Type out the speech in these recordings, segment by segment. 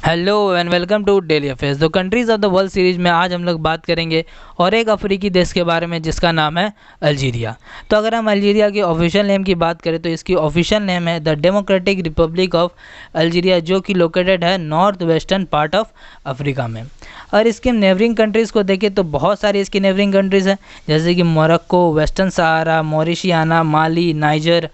Hello and welcome to daily affairs. The countries of the world series में आज हम लोग बात करेंगे और एक अफ्रीकी देश के बारे में जिसका नाम है अल्जीरिया। तो अगर हम अल्जीरिया की ऑफिशियल नेम की बात करें तो इसकी ऑफिशियल नेम है the democratic Republic of Algeria, जो कि लोकेटेड है north western part of Africa में। और इसके नेबरिंग कंट्रीज़ को देखें तो बहुत सारी इसकी नेबरिंग कंट्रीज़ हैं, जैसे कि मोरक्को, वेस्टर्न सहारा, मॉरिशियाना, माली, नाइजर,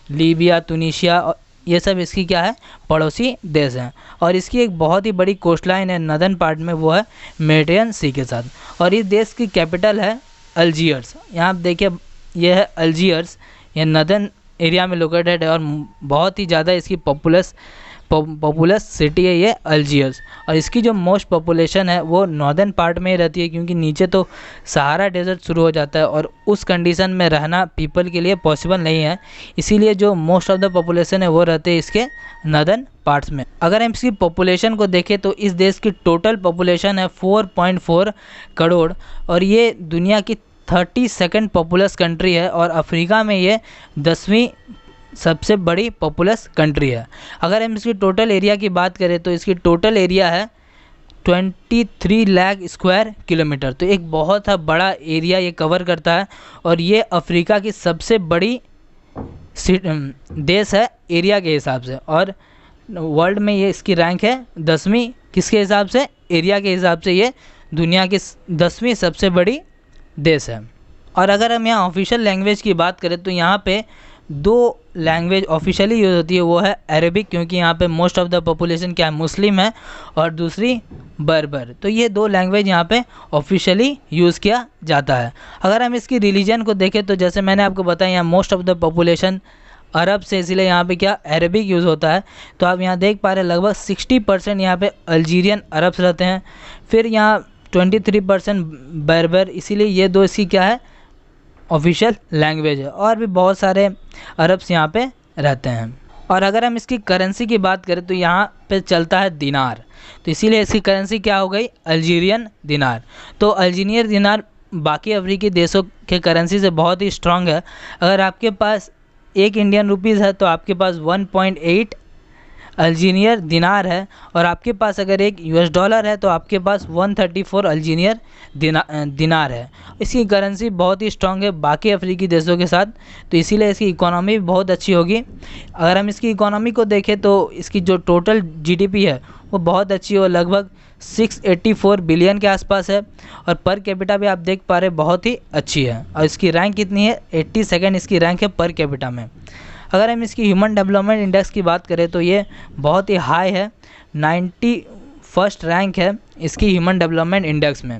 लीबिया, तुनीशिया, ये सब इसकी क्या है, पड़ोसी देश हैं। और इसकी एक बहुत ही बड़ी कोस्ट लाइन है नदर्न पार्ट में, वो है मेडिटेरियन सी के साथ। और इस देश की कैपिटल है अल्जीयर्स। यहाँ आप देखिए, ये है अल्जीयर्स, ये नदर्न एरिया में लोकेटेड है और बहुत ही ज़्यादा इसकी पॉपुलस सिटी है ये अल्जीयर्स। और इसकी जो मोस्ट पॉपुलेशन है वो नॉर्दर्न पार्ट में ही रहती है, क्योंकि नीचे तो सहारा डेजर्ट शुरू हो जाता है और उस कंडीशन में रहना पीपल के लिए पॉसिबल नहीं है। इसीलिए जो मोस्ट ऑफ द पॉपुलेशन है वो रहते हैं इसके नॉर्दर्न पार्ट्स में। अगर हम इसकी पॉपुलेशन को देखें तो इस देश की टोटल पॉपुलेशन है 4.4 करोड़ और ये दुनिया की 32nd पॉपुलस कंट्री है और अफ्रीका में ये 10वीं सबसे बड़ी पॉपुलस कंट्री है। अगर हम इसकी टोटल एरिया की बात करें तो इसकी टोटल एरिया है 23 लाख स्क्वायर किलोमीटर। तो एक बहुत बड़ा एरिया ये कवर करता है और ये अफ्रीका की सबसे बड़ी देश है एरिया के हिसाब से। और वर्ल्ड में ये इसकी रैंक है 10वीं, किसके हिसाब से, एरिया के हिसाब से ये दुनिया की 10वीं सबसे बड़ी देश है। और अगर हम यहाँ ऑफिशियल लैंग्वेज की बात करें तो यहाँ पे दो लैंग्वेज ऑफिशियली यूज़ होती है, वो है अरेबिक, क्योंकि यहाँ पे मोस्ट ऑफ द पॉपुलेशन क्या है, मुस्लिम है, और दूसरी बर्बर। तो ये दो लैंग्वेज यहाँ पे ऑफिशियली यूज़ किया जाता है। अगर हम इसकी रिलीजन को देखें तो जैसे मैंने आपको बताया, यहाँ मोस्ट ऑफ द पॉपुलेशन अरब से, इसीलिए यहाँ पे क्या अरेबिक यूज़ होता है। तो आप यहाँ देख पा रहे हैं लगभग 60% यहाँ पे अल्जीरियन अरब्स रहते हैं, फिर यहाँ 23% बर्बर, इसीलिए ये दो इसकी क्या है, ऑफिशियल लैंग्वेज है। और भी बहुत सारे अरब्स यहाँ पे रहते हैं। और अगर हम इसकी करेंसी की बात करें तो यहाँ पे चलता है दिनार, तो इसीलिए इसकी करेंसी क्या हो गई, अल्जीरियन दिनार। तो अल्जीरियन दिनार बाकी अफ्रीकी देशों के करेंसी से बहुत ही स्ट्रांग है। अगर आपके पास 1 इंडियन रुपीज़ है तो आपके पास 1.8 अल्जीरियन दिनार है, और आपके पास अगर एक US डॉलर है तो आपके पास 134 अल्जीरियन दिनार है। इसकी करेंसी बहुत ही स्ट्रांग है बाकी अफ्रीकी देशों के साथ, तो इसीलिए इसकी इकोनॉमी भी बहुत अच्छी होगी। अगर हम इसकी इकोनॉमी को देखें तो इसकी जो टोटल GDP है वो बहुत अच्छी हो, लगभग 684 बिलियन के आसपास है। और पर कैपिटा भी आप देख पा रहे बहुत ही अच्छी है। और इसकी रैंक कितनी है, 82nd इसकी रैंक है पर कैपिटा में। अगर हम इसकी ह्यूमन डेवलपमेंट इंडेक्स की बात करें तो ये बहुत ही हाई है, 91st रैंक है इसकी ह्यूमन डेवलपमेंट इंडेक्स में।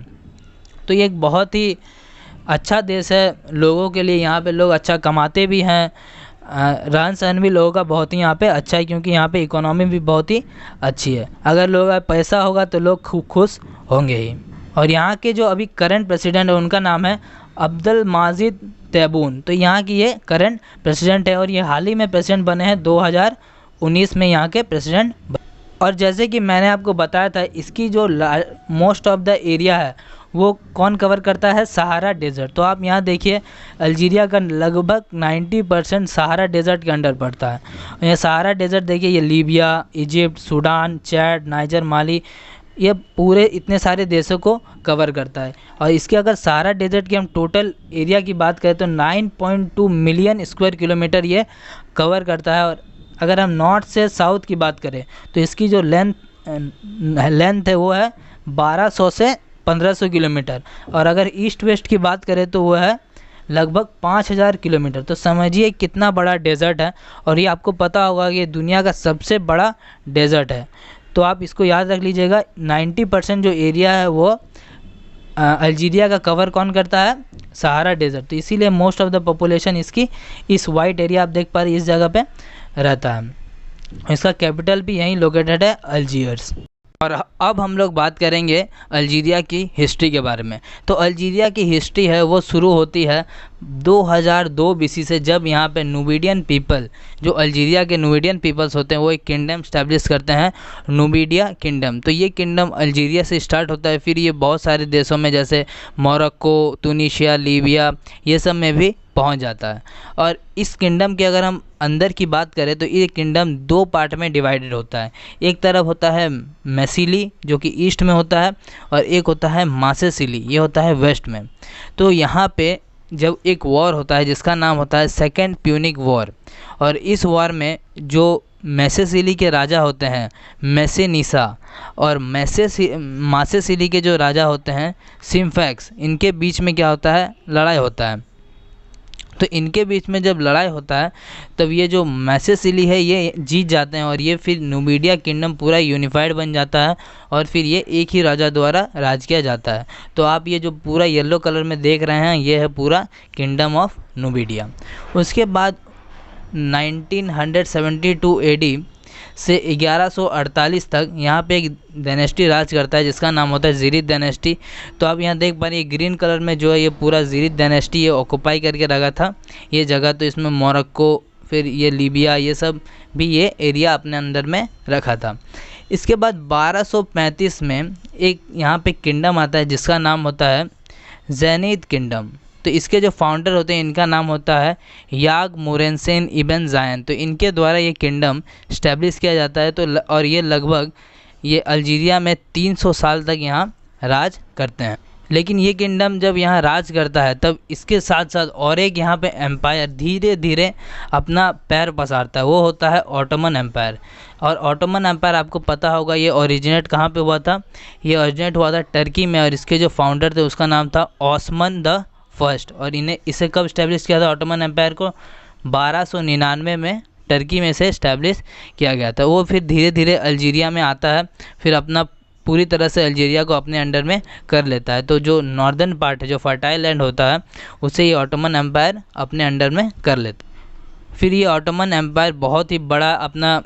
तो ये एक बहुत ही अच्छा देश है लोगों के लिए, यहाँ पे लोग अच्छा कमाते भी हैं, रहन सहन भी लोगों का बहुत ही यहाँ पे अच्छा है, क्योंकि यहाँ पे इकोनॉमी भी बहुत ही अच्छी है। अगर लोगों का पैसा होगा तो लोग खूब खुश होंगे ही। और यहाँ के जो अभी करंट प्रेसिडेंट है उनका नाम है अब्दुल माजिद तेबून। तो यहाँ की ये करंट प्रेसिडेंट है और ये हाल ही में प्रेसिडेंट बने हैं, 2019 में यहाँ के प्रेसिडेंट। और जैसे कि मैंने आपको बताया था, इसकी जो मोस्ट ऑफ द एरिया है वो कौन कवर करता है, सहारा डेजर्ट। तो आप यहाँ देखिए, अल्जीरिया का लगभग 90% सहारा डेजर्ट के अंडर पड़ता है। ये सहारा डेजर्ट देखिए, ये Libya, Egypt, Sudan, Chad, Niger, Mali, ये पूरे इतने सारे देशों को कवर करता है। और इसके अगर सहारा डेजर्ट की हम टोटल एरिया की बात करें तो 9.2 मिलियन स्क्वायर किलोमीटर ये कवर करता है। और अगर हम नॉर्थ से साउथ की बात करें तो इसकी जो लेंथ है वो है 1200 से 1500 किलोमीटर। और अगर ईस्ट वेस्ट की बात करें तो वो है लगभग 5000 किलोमीटर। तो समझिए कितना बड़ा डेजर्ट है, और ये आपको पता होगा कि दुनिया का सबसे बड़ा डेजर्ट है। तो आप इसको याद रख लीजिएगा, 90% जो एरिया है वो अल्जीरिया का कवर कौन करता है, सहारा डेजर्ट। तो इसीलिए मोस्ट ऑफ द पॉपुलेशन इसकी इस वाइट एरिया आप देख पा रहे इस जगह पे रहता है। इसका कैपिटल भी यहीं लोकेटेड है, अल्जीयर्स। और अब हम लोग बात करेंगे अल्जीरिया की हिस्ट्री के बारे में। तो अल्जीरिया की हिस्ट्री है वो शुरू होती है 2002 BC से, जब यहाँ पे नुबिडियन पीपल, जो अल्जीरिया के नुबिडियन पीपल्स होते हैं, वो एक किंगडम स्टैब्लिश करते हैं, नुबिडिया किंगडम। तो ये किंगडम अल्जीरिया से स्टार्ट होता है, फिर ये बहुत सारे देशों में जैसे मोरक्को, तुनीशिया, लीबिया, ये सब में भी पहुंच जाता है। और इस किंगडम के अगर हम अंदर की बात करें तो ये किंगडम 2 पार्ट में डिवाइडेड होता है। एक तरफ होता है मैसिली जो कि ईस्ट में होता है, और एक होता है मासेसिली, ये होता है वेस्ट में। तो यहाँ पे जब एक वॉर होता है जिसका नाम होता है सेकेंड प्यूनिक वॉर, और इस वॉर में जो मैसेसिली के राजा होते हैं मैसेनिसा, और मासेसिली के जो राजा होते हैं सिम्फैक्स, इनके बीच में क्या होता है, लड़ाई होता है। तो इनके बीच में जब लड़ाई होता है तब ये जो मैसेसिली है ये जीत जाते हैं, और ये फिर नुमिडिया किंगडम पूरा यूनिफाइड बन जाता है, और फिर ये एक ही राजा द्वारा राज किया जाता है। तो आप ये जो पूरा येलो कलर में देख रहे हैं ये है पूरा किंगडम ऑफ नुमिडिया। उसके बाद 1972 एडी से 1148 तक यहाँ पे एक डायनेस्टी राज करता है जिसका नाम होता है ज़िरिद डायनेस्टी। तो आप यहाँ देख पा रहे हैं ग्रीन कलर में जो है ये पूरा ज़िरिद डायनेस्टी ये ऑक्यूपाई करके रखा था ये जगह। तो इसमें मोरक्को, फिर ये लीबिया, ये सब भी ये एरिया अपने अंदर में रखा था। इसके बाद 1235 में एक यहाँ पे किंगडम आता है जिसका नाम होता है ज़ैनिद किंगडम। तो इसके जो फाउंडर होते हैं इनका नाम होता है याग मोरेनसेन इबन ज़ायन। तो इनके द्वारा ये किंगडम इस्टेब्लिश किया जाता है। तो और ये लगभग ये अल्जीरिया में 300 साल तक यहाँ राज करते हैं। लेकिन ये किंगडम जब यहाँ राज करता है तब इसके साथ साथ और एक यहाँ पे एम्पायर धीरे धीरे अपना पैर पसारता है, वो होता है ऑटोमन एम्पायर। और ऑटोमन एम्पायर आपको पता होगा ये ओरिजिनेट कहाँ पे हुआ था, ये ओरिजिनेट हुआ था टर्की में, और इसके जो फाउंडर थे उसका नाम था ऑस्मान द फर्स्ट। और इसे कब इस्टेब्लिश किया था ऑटोमन एम्पायर को, 1299 में टर्की में से इस्टेब्लिश किया गया था। वो फिर धीरे धीरे अल्जीरिया में आता है, फिर अपना पूरी तरह से अल्जीरिया को अपने अंडर में कर लेता है। तो जो नॉर्दर्न पार्ट है, जो फर्टाइल लैंड होता है, उसे ये ऑटोमन एम्पायर अपने अंडर में कर लेता है। फिर ये ऑटोमन एम्पायर बहुत ही बड़ा अपना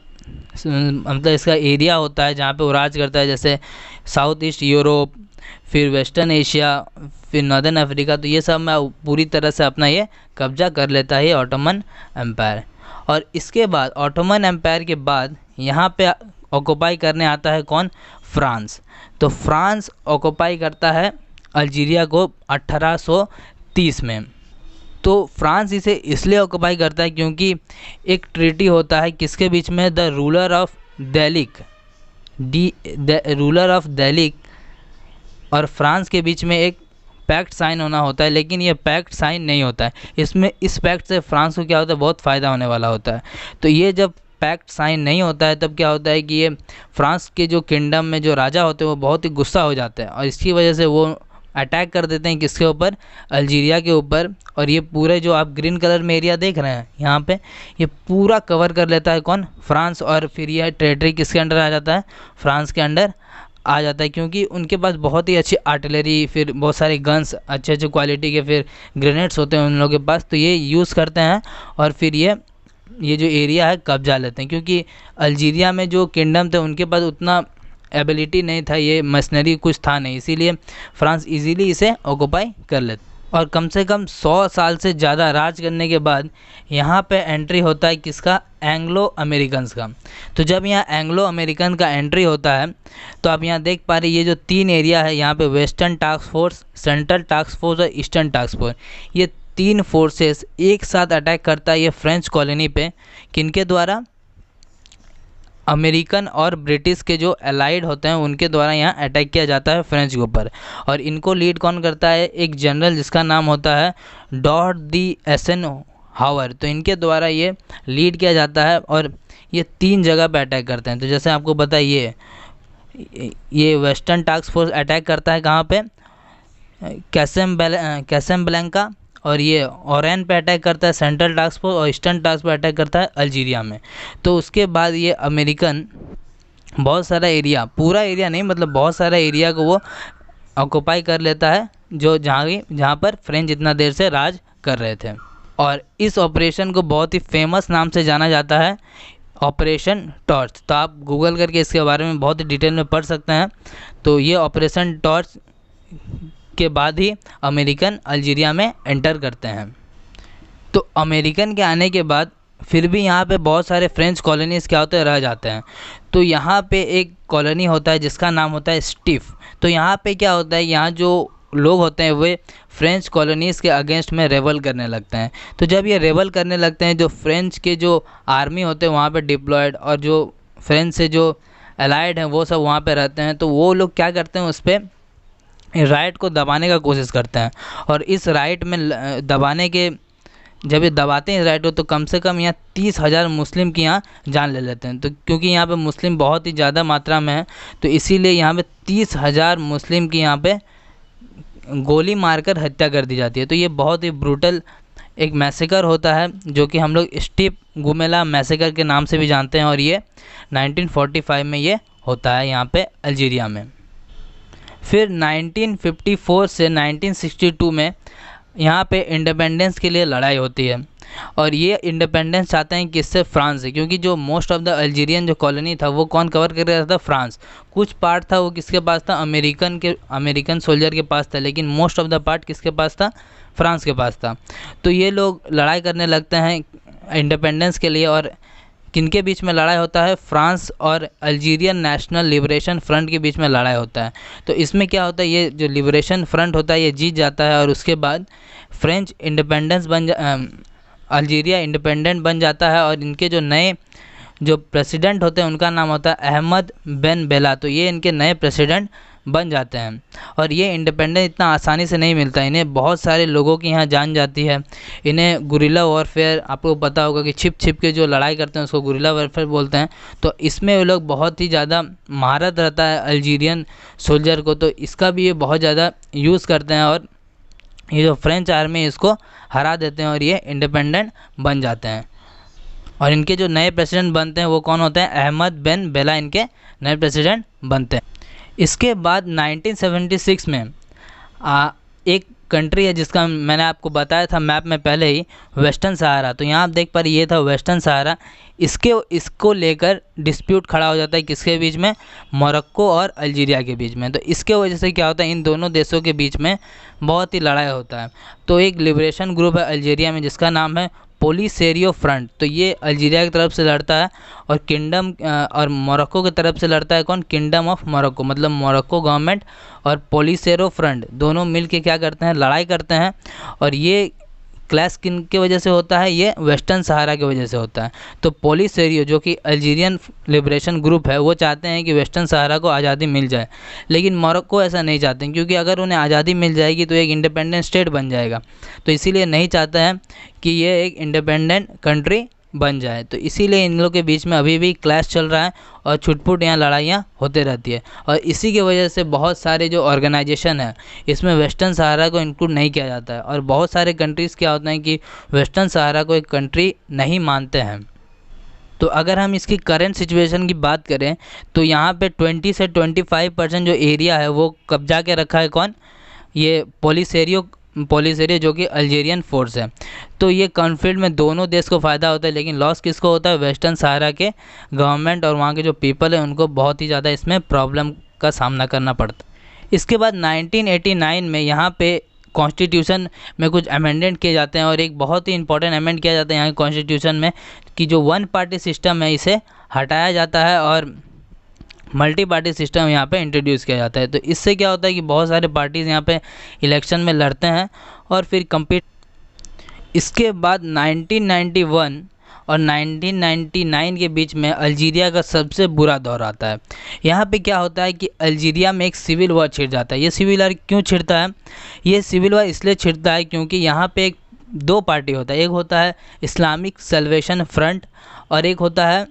मतलब इसका एरिया होता है जहाँ पे वो राज करता है, जैसे साउथ ईस्ट यूरोप, फिर वेस्टर्न एशिया, फिर नॉर्दर्न अफ्रीका। तो ये सब में पूरी तरह से अपना ये कब्जा कर लेता है ये ऑटोमन एम्पायर। और इसके बाद ऑटोमन एम्पायर के बाद यहाँ पे ऑक्यूपाई करने आता है कौन, फ्रांस। तो फ्रांस ऑक्यूपाई करता है अल्जीरिया को 1830 में। तो फ्रांस इसे इसलिए ऑक्यूपाई करता है क्योंकि एक ट्रीटी होता है किसके बीच में, द रूलर ऑफ देलिक और फ्रांस के बीच में एक पैक्ट साइन होना होता है। लेकिन ये पैक्ट साइन नहीं होता है, इसमें इस पैक्ट से फ्रांस को क्या होता है, बहुत फ़ायदा होने वाला होता है। तो ये जब पैक्ट साइन नहीं होता है तब क्या होता है कि ये फ्रांस के जो किंगडम में जो राजा होते हैं वो बहुत ही गुस्सा हो जाते हैं, और इसकी वजह से वो अटैक कर देते हैं किसके ऊपर, अल्जीरिया के ऊपर। और ये पूरे जो आप ग्रीन कलर में एरिया देख रहे हैं यहाँ पे, ये पूरा कवर कर लेता है कौन, फ्रांस। और फिर यह टेरिटरी किसके अंडर आ जाता है, फ्रांस के अंडर आ जाता है, क्योंकि उनके पास बहुत ही अच्छी आर्टिलरी, फिर बहुत सारे गन्स, अच्छे अच्छे क्वालिटी के फिर ग्रेनेड्स होते हैं उन लोगों के पास। तो ये यूज़ करते हैं और फिर ये जो एरिया है कब्जा लेते हैं, क्योंकि अल्जीरिया में जो किंगडम थे उनके पास उतना एबिलिटी नहीं था, ये मशीनरी कुछ था नहीं, इसीलिए फ्रांस इजीली इसे ऑक्यूपाई कर लेते। और कम से कम 100 साल से ज़्यादा राज करने के बाद यहाँ पे एंट्री होता है किसका, एंग्लो अमेरिकन्स का। तो जब यहाँ एंग्लो अमेरिकन का एंट्री होता है तो आप यहाँ देख पा रहे ये जो 3 एरिया है यहाँ पे, western task force, central task force और ईस्टर्न टास्क फोर्स, ये 3 फोर्सेस एक साथ अटैक करता है ये फ्रेंच कॉलोनी पे। किनके द्वारा, अमेरिकन और ब्रिटिश के जो अलाइड होते हैं उनके द्वारा यहाँ अटैक किया जाता है फ्रेंच के ऊपर। और इनको लीड कौन करता है, एक जनरल जिसका नाम होता है डॉट दी एसेनहावर। तो इनके द्वारा ये लीड किया जाता है और ये 3 जगह पे अटैक करते हैं। तो जैसे आपको बताइए ये वेस्टर्न टास्क फोर्स अटैक करता है कहाँ पे, कैसेम्ब्लैंका, और ये ओरेन पे अटैक करता है सेंट्रल टास्क फोर्स, और ईस्टर्न टास्क पे अटैक करता है अल्जीरिया में। तो उसके बाद ये अमेरिकन बहुत सारा एरिया, पूरा एरिया नहीं मतलब बहुत सारा एरिया को वो ऑक्यूपाई कर लेता है, जो जहाँ पर फ्रेंच इतना देर से राज कर रहे थे। और इस ऑपरेशन को बहुत ही फेमस नाम से जाना जाता है, ऑपरेशन टॉर्च। तो आप गूगल करके इसके बारे में बहुत ही डिटेल में पढ़ सकते हैं। तो ये ऑपरेशन टॉर्च के बाद ही अमेरिकन अल्जीरिया में एंटर करते हैं। तो अमेरिकन के आने के बाद फिर भी यहाँ पे बहुत सारे फ्रेंच कॉलोनीज़ क्या होते हैं, रह जाते हैं। तो यहाँ पे एक कॉलोनी होता है जिसका नाम होता है स्टिफ। तो यहाँ पे क्या होता है, यहाँ जो लोग होते हैं वे फ्रेंच कॉलोनीज़ के अगेंस्ट में रेवल करने लगते हैं। तो जब ये रेवल करने लगते हैं, जो फ्रेंच के जो आर्मी होते हैं वहाँ पे डिप्लॉयड, और जो फ्रेंच से जो अलाइड हैं वो सब वहाँ पे रहते हैं, तो वो लोग क्या करते हैं, उस पर राइट को दबाने का कोशिश करते हैं। और इस राइट में दबाने के, जब ये दबाते हैं इस राइट को, तो कम से कम यहाँ 30,000 मुस्लिम की यहाँ जान ले लेते हैं। तो क्योंकि यहाँ पे मुस्लिम बहुत ही ज़्यादा मात्रा में है, तो इसीलिए यहाँ पे 30,000 मुस्लिम की यहाँ पे गोली मारकर हत्या कर दी जाती है। तो ये बहुत ही ब्रूटल एक मैसेकर होता है, जो कि हम लोग स्टीप गुमेला मैसेकर के नाम से भी जानते हैं, और ये 1945 में ये होता है यहाँ पे अल्जीरिया में। फिर 1954 से 1962 में यहाँ पे इंडिपेंडेंस के लिए लड़ाई होती है, और ये इंडिपेंडेंस चाहते हैं किससे, फ्रांस से, क्योंकि जो मोस्ट ऑफ द अल्जीरियन जो कॉलोनी था वो कौन कवर कर रहा था, फ्रांस। कुछ पार्ट था वो किसके पास था, अमेरिकन सोल्जर के पास था, लेकिन मोस्ट ऑफ द पार्ट किसके पास था, फ्रांस के पास था। तो ये लोग लड़ाई करने लगते हैं इंडिपेंडेंस के लिए, और किनके बीच में लड़ाई होता है, फ्रांस और अल्जीरियन नेशनल लिबरेशन फ्रंट के बीच में लड़ाई होता है। तो इसमें क्या होता है, ये जो लिबरेशन फ्रंट होता है ये जीत जाता है, और उसके बाद फ्रेंच इंडिपेंडेंस अल्जीरिया इंडिपेंडेंट बन जाता है। और इनके जो नए जो प्रेसिडेंट होते हैं उनका नाम होता है अहमद बेन बेला। तो ये इनके नए प्रेसिडेंट बन जाते हैं। और ये इंडिपेंडेंस इतना आसानी से नहीं मिलता, इन्हें बहुत सारे लोगों की यहाँ जान जाती है। इन्हें गुरिल्ला वॉरफेयर, आपको पता होगा कि छिप छिप के जो लड़ाई करते हैं उसको गुरिल्ला वॉरफेयर बोलते हैं। तो इसमें वो लोग बहुत ही ज़्यादा महारत रहता है अल्जीरियन सोल्जर को, तो इसका भी ये बहुत ज़्यादा यूज़ करते हैं, और ये जो फ्रेंच आर्मी इसको हरा देते हैं और ये इंडिपेंडेंट बन जाते हैं। और इनके जो नए प्रेसिडेंट बनते हैं वो कौन होते हैं, अहमद बेन बेला इनके नए प्रेसिडेंट बनते हैं। इसके बाद 1976 में एक कंट्री है जिसका मैंने आपको बताया था मैप में पहले ही, वेस्टर्न सहारा। तो यहाँ आप देख पा रहे ये था वेस्टर्न सहारा। इसको लेकर डिस्प्यूट खड़ा हो जाता है किसके बीच में, मोरक्को और अल्जीरिया के बीच में। तो इसके वजह से क्या होता है, इन दोनों देशों के बीच में बहुत ही लड़ाई होता है। तो एक लिबरेशन ग्रुप है अल्जीरिया में जिसका नाम है पोलिसेरियो फ्रंट। तो ये अल्जीरिया की तरफ से लड़ता है, और मोरक्को की तरफ से लड़ता है कौन, किंगडम ऑफ मोरक्को, मतलब मोरक्को गवर्नमेंट और पोलिसेरो फ्रंट दोनों मिल के क्या करते हैं, लड़ाई करते हैं। और ये क्लैश किन के वजह से होता है, ये वेस्टर्न सहारा की वजह से होता है। तो पोलिसेरियो जो कि अल्जीरियन लिबरेशन ग्रुप है वो चाहते हैं कि वेस्टर्न सहारा को आज़ादी मिल जाए, लेकिन मोरक्को ऐसा नहीं चाहते, क्योंकि अगर उन्हें आज़ादी मिल जाएगी तो एक इंडिपेंडेंट स्टेट बन जाएगा। तो इसीलिए नहीं चाहता है कि ये एक इंडिपेंडेंट कंट्री बन जाए। तो इसीलिए इन लोग के बीच में अभी भी क्लैश चल रहा है, और छुटपुट यहाँ लड़ाइयाँ होते रहती है। और इसी की वजह से बहुत सारे जो ऑर्गेनाइजेशन है इसमें वेस्टर्न सहारा को इंक्लूड नहीं किया जाता है, और बहुत सारे कंट्रीज़ क्या होते हैं कि वेस्टर्न सहारा को एक कंट्री नहीं मानते हैं। तो अगर हम इसकी करंट सिचुएशन की बात करें तो यहाँ पे 20 से 25% जो एरिया है वो कब्जा के रखा है कौन, ये पोलिसेरियो जो कि अल्जीरियन फोर्स है। तो ये कॉन्फ्लिक्ट में दोनों देश को फ़ायदा होता है, लेकिन लॉस किसको होता है, वेस्टर्न सहारा के गवर्नमेंट और वहाँ के जो पीपल है उनको बहुत ही ज़्यादा इसमें प्रॉब्लम का सामना करना पड़ता है। इसके बाद 1989 में यहाँ पे कॉन्स्टिट्यूशन में कुछ अमेंडमेंट किए जाते हैं, और एक बहुत ही इंपॉर्टेंट अमेंडमेंट किया जाता है यहाँ के कॉन्स्टिट्यूशन में कि जो वन पार्टी सिस्टम है इसे हटाया जाता है और मल्टी पार्टी सिस्टम यहाँ पे इंट्रोड्यूस किया जाता है। तो इससे क्या होता है कि बहुत सारे पार्टीज़ यहाँ पे इलेक्शन में लड़ते हैं और फिर कम्पीट। इसके बाद 1991 और 1999 के बीच में अल्जीरिया का सबसे बुरा दौर आता है। यहाँ पे क्या होता है कि अल्जीरिया में एक सिविल वॉर छिड़ जाता है। ये सिविल वॉर क्यों छिड़ता है, ये सिविल वॉर इसलिए छिड़ता है क्योंकि यहाँ पे दो पार्टी होता है, एक होता है इस्लामिक सल्वेशन फ्रंट और एक होता है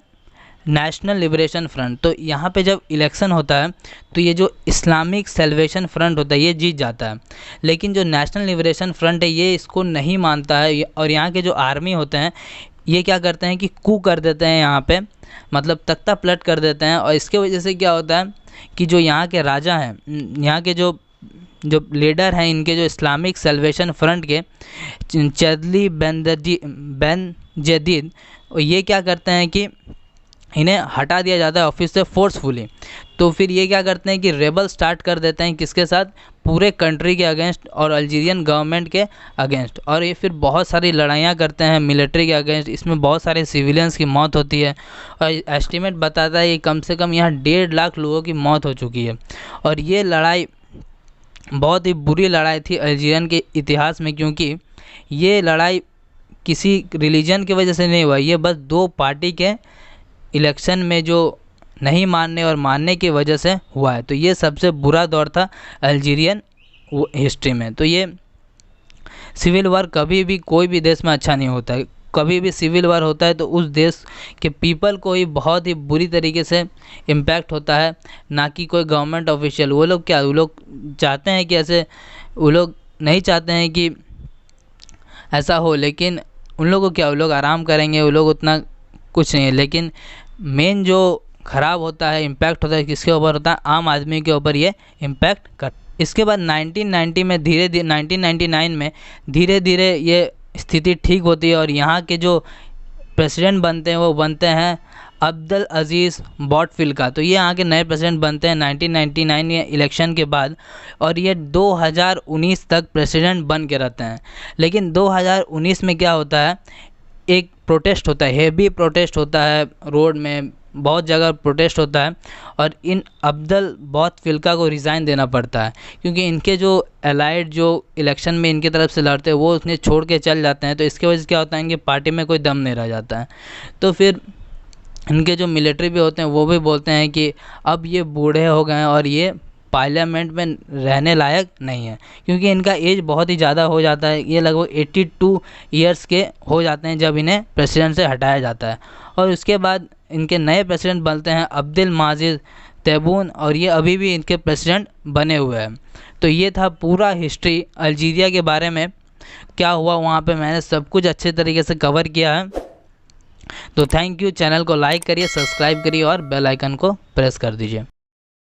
नेशनल लिबरेशन फ्रंट। तो यहाँ पे जब इलेक्शन होता है तो ये जो इस्लामिक सल्वेशन फ्रंट होता है ये जीत जाता है, लेकिन जो नेशनल लिबरेशन फ्रंट है ये इसको नहीं मानता है। और यहाँ के जो आर्मी होते हैं ये क्या करते हैं कि कू कर देते हैं यहाँ पे, मतलब तख्ता पलट कर देते हैं। और इसके वजह से क्या होता है कि जो यहाँ के राजा हैं, यहाँ के जो लीडर हैं इनके, जो इस्लामिक सल्वेशन फ्रंट के चदली बेन जदीद, ये क्या करते हैं कि इन्हें हटा दिया जाता है ऑफिस से फोर्सफुली। तो फिर ये क्या करते हैं कि रेबल स्टार्ट कर देते हैं किसके साथ, पूरे कंट्री के अगेंस्ट और अल्जीरियन गवर्नमेंट के अगेंस्ट। और ये फिर बहुत सारी लड़ाइयाँ करते हैं मिलिट्री के अगेंस्ट, इसमें बहुत सारे सिविलियंस की मौत होती है। और एस्टिमेट बताता है कि कम से कम यहाँ 1.5 लाख लोगों की मौत हो चुकी है। और ये लड़ाई बहुत ही बुरी लड़ाई थी अल्जीरियन के इतिहास में, क्योंकि ये लड़ाई किसी रिलीजन की वजह से नहीं हुआ, ये बस दो पार्टी के इलेक्शन में जो नहीं मानने और मानने की वजह से हुआ है। तो ये सबसे बुरा दौर था अल्जीरियन हिस्ट्री में। तो ये सिविल वार कभी भी कोई भी देश में अच्छा नहीं होता है। कभी भी सिविल वार होता है तो उस देश के पीपल को ही बहुत ही बुरी तरीके से इम्पैक्ट होता है, ना कि कोई गवर्नमेंट ऑफिशियल। वो लोग क्या, वो लोग चाहते हैं कि ऐसे, वो लोग नहीं चाहते हैं कि ऐसा हो, लेकिन उन लोगों को क्या, वो लोग आराम करेंगे, वो लोग उतना कुछ नहीं है। लेकिन मेन जो ख़राब होता है, इम्पैक्ट होता है, किसके ऊपर होता है? आम आदमी के ऊपर ये इम्पैक्ट कर। इसके बाद 1990 में धीरे धीरे 1999 में धीरे धीरे ये स्थिति ठीक होती है और यहाँ के जो प्रेसिडेंट बनते हैं वो बनते हैं अब्दुल अजीज़ बोटफ्लिका। तो ये यहाँ के नए प्रेसिडेंट बनते हैं 1999 के इलेक्शन के बाद, और ये 2019 तक प्रेसिडेंट बन के रहते हैं। लेकिन 2019 में क्या होता है, एक प्रोटेस्ट होता है, हेवी प्रोटेस्ट होता है, रोड में बहुत जगह प्रोटेस्ट होता है, और इन अब्दुल बोटफ्लिका को रिज़ाइन देना पड़ता है, क्योंकि इनके जो एलाइड जो इलेक्शन में इनके तरफ से लड़ते हैं वो उसने छोड़ के चल जाते हैं। तो इसके वजह से क्या होता है, इनके पार्टी में कोई दम नहीं रह जाता है। तो फिर इनके जो मिलिट्री भी होते हैं वो भी बोलते हैं कि अब ये बूढ़े हो गए हैं और ये पार्लियामेंट में रहने लायक नहीं है, क्योंकि इनका एज बहुत ही ज़्यादा हो जाता है। ये लगभग 82 ईयर्स के हो जाते हैं जब इन्हें प्रेसिडेंट से हटाया जाता है। और उसके बाद इनके नए प्रेसिडेंट बनते हैं अब्दुल माजिद तेबून, और ये अभी भी इनके प्रेसिडेंट बने हुए हैं। तो ये था पूरा हिस्ट्री अल्जीरिया के बारे में, क्या हुआ वहाँ पे मैंने सब कुछ अच्छे तरीके से कवर किया है। तो थैंक यू। चैनल को लाइक करिए, सब्सक्राइब करिए और बेल आइकन को प्रेस कर दीजिए।